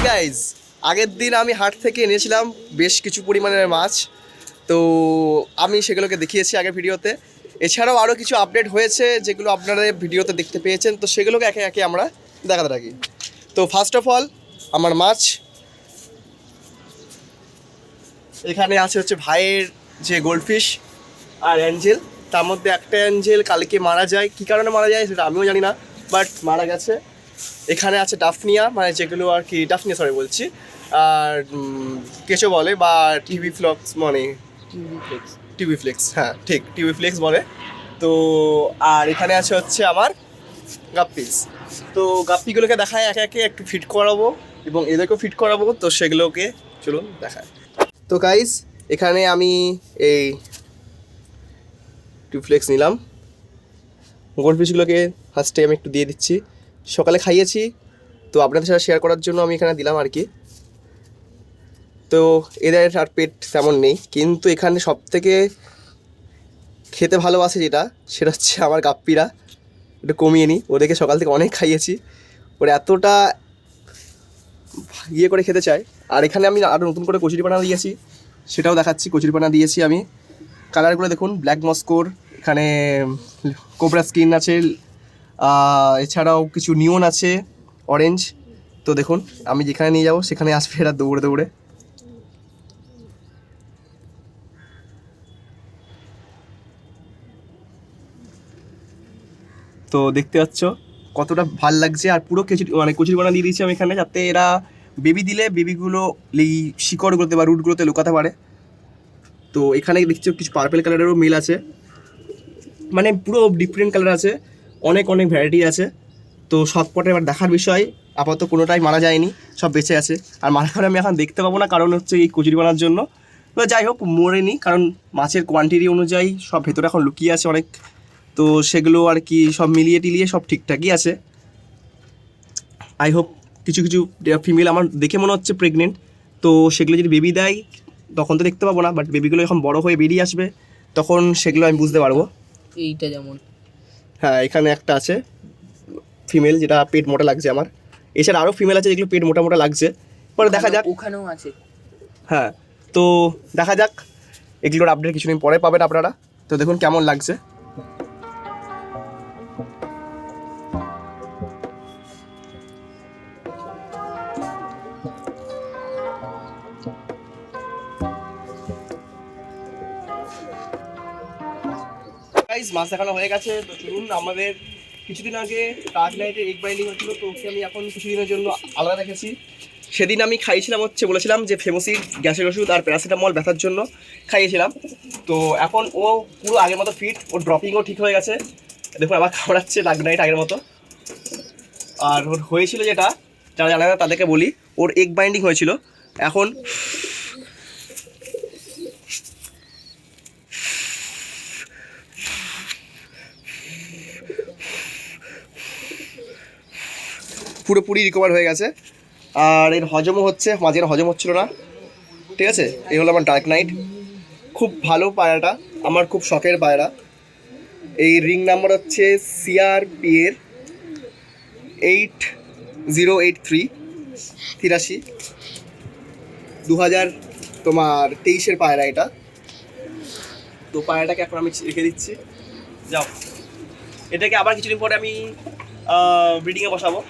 Guys, আগের দিন আমি হাট থেকে এনেছিলাম বেশ কিছু পরিমাণের মাছ। তো আমি সেগুলোকে দেখিয়েছি আগের ভিডিওতে। এছাড়াও আরও কিছু আপডেট হয়েছে যেগুলো আপনারা ভিডিওতে দেখতে পেয়েছেন, তো সেগুলোকে একে একে আমরা দেখাতে থাকি। তো ফার্স্ট অফ অল আমার মাছ এখানে আছে হচ্ছে ভাইয়ের যে গোল্ডফিশ আর অ্যাঞ্জেল। তার মধ্যে একটা অ্যাঞ্জেল কালকে মারা যায়, কী কারণে মারা যায় সেটা আমিও জানি না, বাট মারা গেছে। এখানে আছে ডাফনিয়া, মানে যেগুলো আর কি ডাফনিয়া সরি বলছি, আর কেঁচো বলে বা টিভি ফ্লক্স, মানে টিভি ফ্লেক্স, হ্যাঁ ঠিক টিভি ফ্লেক্স বলে। তো আর এখানে আছে হচ্ছে আমার গাপ্পিস। তো গাপ্পিগুলোকে দেখায় একে একে, একটু ফিট করাবো এবং এদেরকেও ফিট করাবো, তো সেগুলোকে চলুন দেখায়। তো গাইস, এখানে আমি এই টিউবফ্লেক্স নিলাম, গোল্ডফিশগুলোকে ফার্স্টে আমি একটু দিয়ে দিচ্ছি। সকালে খাইয়েছি, তো আপনাদের সাথে শেয়ার করার জন্য আমি এখানে দিলাম আর কি। তো এদের আর পেট তেমন নেই, কিন্তু এখানে সবথেকে খেতে ভালোবাসে যেটা, সেটা হচ্ছে আমার গাপ্পিরা। একটু কমিয়ে নিই, ওদেরকে সকাল থেকে অনেক খাইয়েছি, ওরা এতটা ইয়ে করে খেতে চায়। আর এখানে আমি আরও নতুন করে কচুরিপানা দিয়েছি, সেটাও দেখাচ্ছি। কচুরিপানা দিয়েছি আমি, কালারগুলো দেখুন, ব্ল্যাক মস্কোর, এখানে কোবরা স্কিন আছে, এছাড়াও কিছু নিয়ন আছে, অরেঞ্জ। তো দেখুন, আমি যেখানে নিয়ে যাবো সেখানে আসবে এরা দৌড়ে দৌড়ে। তো দেখতে পাচ্ছ কতটা ভাল লাগছে। আর পুরো কচুরিপানা দিয়ে দিয়েছি আমি এখানে, যাতে এরা বেবি দিলে বেবিগুলো এই শিকড়গুলোতে বা রুটগুলোতে লুকাতে পারে। তো এখানে দেখছো কিছু পার্পেল কালারেরও মিল আছে, মানে পুরো ডিফারেন্ট কালার আছে, অনেক অনেক ভ্যারাইটি আছে। তো সব কটা এবার দেখার বিষয়, আপাতত কোনোটাই মারা যায়নি, সব বেঁচে আছে। আর মারা করে আমি এখন দেখতে পাবো না, কারণ হচ্ছে এই কচুরিপানার জন্য। তো যাই হোক, মরেনি, কারণ মাছের কোয়ান্টিটি অনুযায়ী সব ভেতরে এখন লুকিয়ে আছে অনেক। তো সেগুলো আর কি সব মিলিয়ে টিলিয়ে সব ঠিকঠাকই আছে। আই হোপ কিছু কিছু ফিমেল আমার দেখে মনে হচ্ছে প্রেগনেন্ট, তো সেগুলো যদি বেবি দেয় তখন তো দেখতে পাবো না, বাট বেবিগুলো যখন বড়ো হয়ে বেরিয়ে আসবে তখন সেগুলো আমি বুঝতে পারবো। এইটা যেমন, হ্যাঁ এখানে একটা আছে ফিমেল, যেটা পেট মোটা লাগছে আমার। এছাড়া আরও ফিমেল আছে যেগুলো পেট মোটা মোটা লাগছে, পরে দেখা যাক। ওখানেও আছে। হ্যাঁ, তো দেখা যাক, এগুলোর আপডেট কিছুদিন পরে পাবেন আপনারা। তো দেখুন কেমন লাগছে। মাছ দেখানো হয়ে গেছে, তো চলুন। আমাদের কিছুদিন আগে টার্ক নাইটের এগ বাইন্ডিং হচ্ছিলো, তো ওকে আমি এখন কিছুদিনের জন্য আলাদা রেখেছি। সেদিন আমি খাইয়েছিলাম হচ্ছে, বলেছিলাম যে ফেমোসিড গ্যাসের ওষুধ আর প্যারাসিটামল ব্যথার জন্য খাইয়েছিলাম। তো এখন ও পুরো আগের মতো ফিট, ওর ড্রপিংও ঠিক হয়ে গেছে। দেখুন আবার খাওয়াচ্ছে টার্ক নাইট আগের মতো। আর ওর হয়েছিল যেটা, যারা জানে না তাদেরকে বলি, ওর এগ বাইন্ডিং হয়েছিল। এখন পুরোপুরি রিকভার হয়ে গেছে। আর এর হজমও হচ্ছে, মাঝে হজম হচ্ছিল না। ঠিক আছে, এই হলো আমার ডার্ক নাইট। খুব ভালো পায়রাটা, আমার খুব শখের পায়রা। এই রিং নাম্বার হচ্ছে CRP এর 8083 2023 পায়রা এটা। তো পায়রাটাকে এখন আমি রেখে দিচ্ছি, যাও। এটাকে আবার কিছুদিন পরে আমি ব্রিডিংয়ে বসাবো,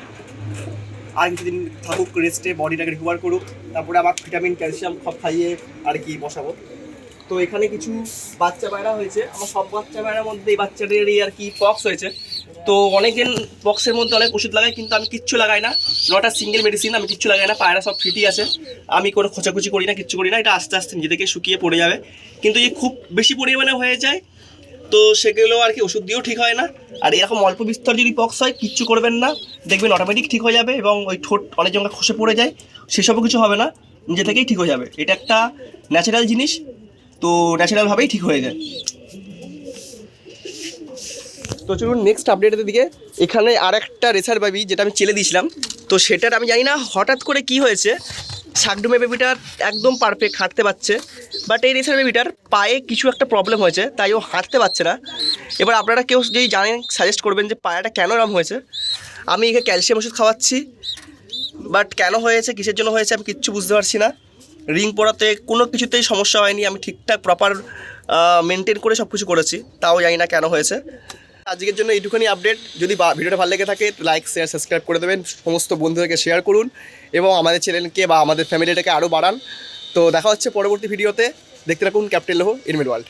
আর কিছুদিন থাকুক রেস্টে, বডিটাকে রিকভার করুক, তারপরে আবার ভিটামিন ক্যালসিয়াম সব খাইয়ে আর কি বসাবো। তো এখানে কিছু বাচ্চা পায়রা হয়েছে, আমার সব বাচ্চা পায়রার মধ্যে এই বাচ্চাদেরই আর কি পক্স হয়েছে। তো অনেকদিন পক্সের মধ্যে অনেক ওষুধ লাগাই, কিন্তু আমি কিচ্ছু লাগাই না, নট আ সিঙ্গেল মেডিসিন, আমি কিচ্ছু লাগাই না। পায়রা সব ফিটই আছে, আমি কোনো খোঁচাখুচি করি না, কিচ্ছু করি না। এটা আস্তে আস্তে নিজে থেকে শুকিয়ে পড়ে যাবে, কিন্তু যে খুব বেশি পরিমাণে হয়ে যায় তো সেগুলো আর কি ওষুধ দিয়েও ঠিক হয় না। আর এরকম অল্প বিস্তর যদি পক্স হয়, কিচ্ছু করবেন না, দেখবেন অটোমেটিক ঠিক হয়ে যাবে। এবং ওই ঠোঁট অনেক জায়গায় খসে পড়ে যায়, সেসবও কিছু হবে না, নিজে থেকেই ঠিক হয়ে যাবে। এটা একটা ন্যাচারাল জিনিস, তো ন্যাচারালভাবেই ঠিক হয়ে যায়। তো চলুন নেক্সট আপডেটের দিকে। এখানে আর একটা রেসার বেবি যেটা আমি চেলে দিয়েছিলাম, তো সেটার আমি জানি না হঠাৎ করে কি হয়েছে, শাকডুমে বেবিটার একদম পারফেক্ট হাঁটতে পারছে, বাট এই রেসার বেবিটার পায়ে কিছু একটা প্রবলেম হয়েছে, তাই ও হাঁটতে পারছে না। এবার আপনারা কেউ যদি জানেন সাজেস্ট করবেন যে পায়াটা কেন এরম হয়েছে। আমি একে ক্যালসিয়াম ওষুধ খাওয়াচ্ছি, বাট কেন হয়েছে, কিসের জন্য হয়েছে আমি কিচ্ছু বুঝতে পারছি না। রিং পরাতে কোনো কিছুতেই সমস্যা হয়নি, আমি ঠিকঠাক প্রপার মেনটেন করে সব কিছু করেছি, তাও জানি না কেন হয়েছে। আজকের জন্য এইটুখানি আপডেট। যদি ভিডিওটা ভালো লেগে থাকে লাইক শেয়ার সাবস্ক্রাইব করে দেবেন, সমস্ত বন্ধুদেরকে শেয়ার করুন এবং আমাদের চ্যানেলকে বা আমাদের ফ্যামিলিটাকে আরও বাড়ান। তো দেখা হচ্ছে পরবর্তী ভিডিওতে, দেখতে রাখুন ক্যাপ্টেন লোহো ইনমিড ওয়ার্ল্ড।